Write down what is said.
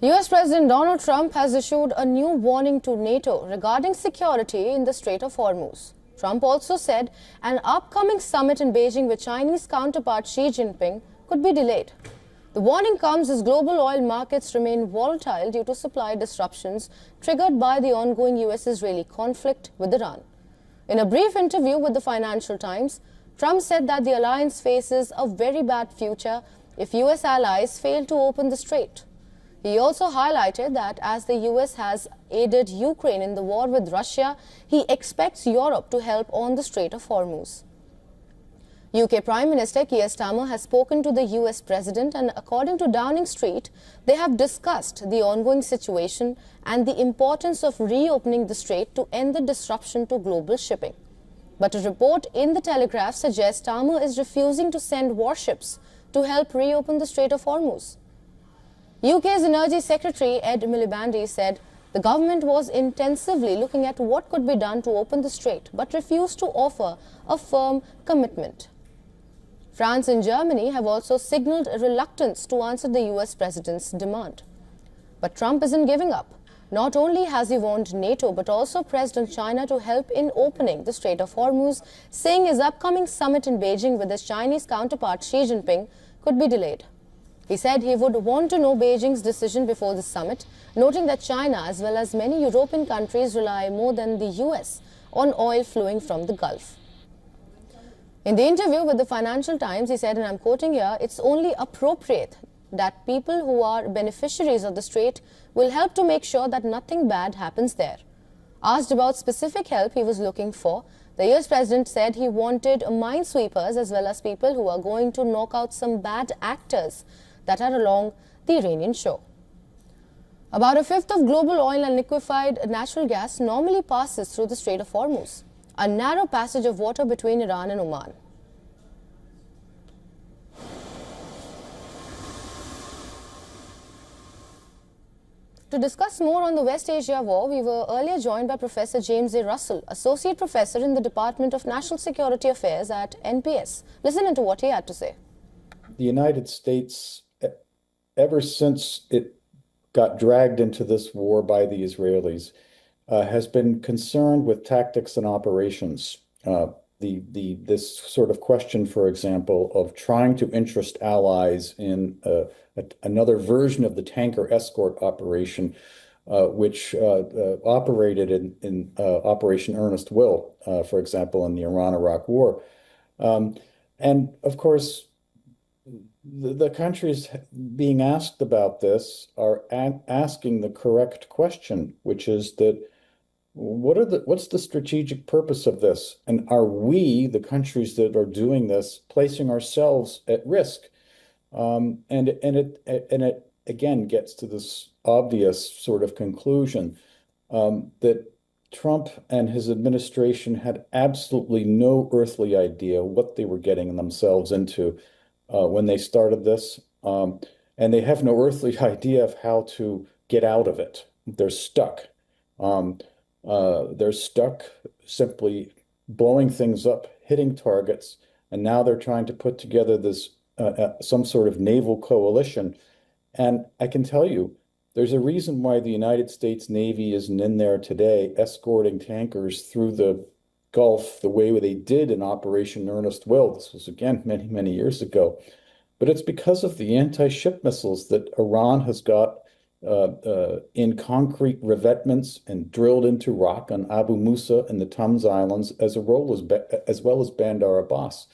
US President Donald Trump has issued a new warning to NATO regarding security in the Strait of Hormuz. Trump also said an upcoming summit in Beijing with Chinese counterpart Xi Jinping could be delayed. The warning comes as global oil markets remain volatile due to supply disruptions triggered by the ongoing US-Israeli conflict with Iran. In a brief interview with the Financial Times, Trump said that the alliance faces a very bad future if US allies fail to open the strait. He also highlighted that as the US has aided Ukraine in the war with Russia, he expects Europe to help on the Strait of Hormuz. UK Prime Minister Keir Starmer has spoken to the US President, and according to Downing Street, they have discussed the ongoing situation and the importance of reopening the strait to end the disruption to global shipping. But a report in The Telegraph suggests Starmer is refusing to send warships to help reopen the Strait of Hormuz. UK's Energy Secretary Ed Miliband said the government was intensively looking at what could be done to open the strait, but refused to offer a firm commitment. France and Germany have also signaled a reluctance to answer the US president's demand. But Trump isn't giving up. Not only has he warned NATO, but also pressed on China to help in opening the Strait of Hormuz, saying his upcoming summit in Beijing with his Chinese counterpart Xi Jinping could be delayed. He said he would want to know Beijing's decision before the summit, noting that China, as well as many European countries, rely more than the US on oil flowing from the Gulf. In the interview with the Financial Times, he said, and I'm quoting here, "It's only appropriate that people who are beneficiaries of the strait will help to make sure that nothing bad happens there." Asked about specific help he was looking for, the US President said he wanted minesweepers as well as people who are going to knock out some bad actors that are along the Iranian shore. About a fifth of global oil and liquefied natural gas normally passes through the Strait of Hormuz, a narrow passage of water between Iran and Oman. To discuss more on the West Asia war, we were earlier joined by Professor James A. Russell, Associate Professor in the Department of National Security Affairs at NPS. Listen to what he had to say. The United States, ever since it got dragged into this war by the Israelis, has been concerned with tactics and operations. This sort of question, for example, of trying to interest allies in another version of the tanker escort operation, which operated in Operation Earnest Will, for example, in the Iran-Iraq War. And of course, the countries being asked about this are asking the correct question, which is that what's the strategic purpose of this? And are we, the countries that are doing this, placing ourselves at risk? And it again gets to this obvious sort of conclusion that Trump and his administration had absolutely no earthly idea what they were getting themselves into when they started this, and they have no earthly idea of how to get out of it. They're stuck. They're stuck simply blowing things up, hitting targets, and now they're trying to put together this some sort of naval coalition. And I can tell you, there's a reason why the United States Navy isn't in there today escorting tankers through the Gulf the way they did in Operation Earnest Will. This was, again, many, many years ago. But it's because of the anti-ship missiles that Iran has got in concrete revetments and drilled into rock on Abu Musa and the Tums Islands, as well as Bandar Abbas.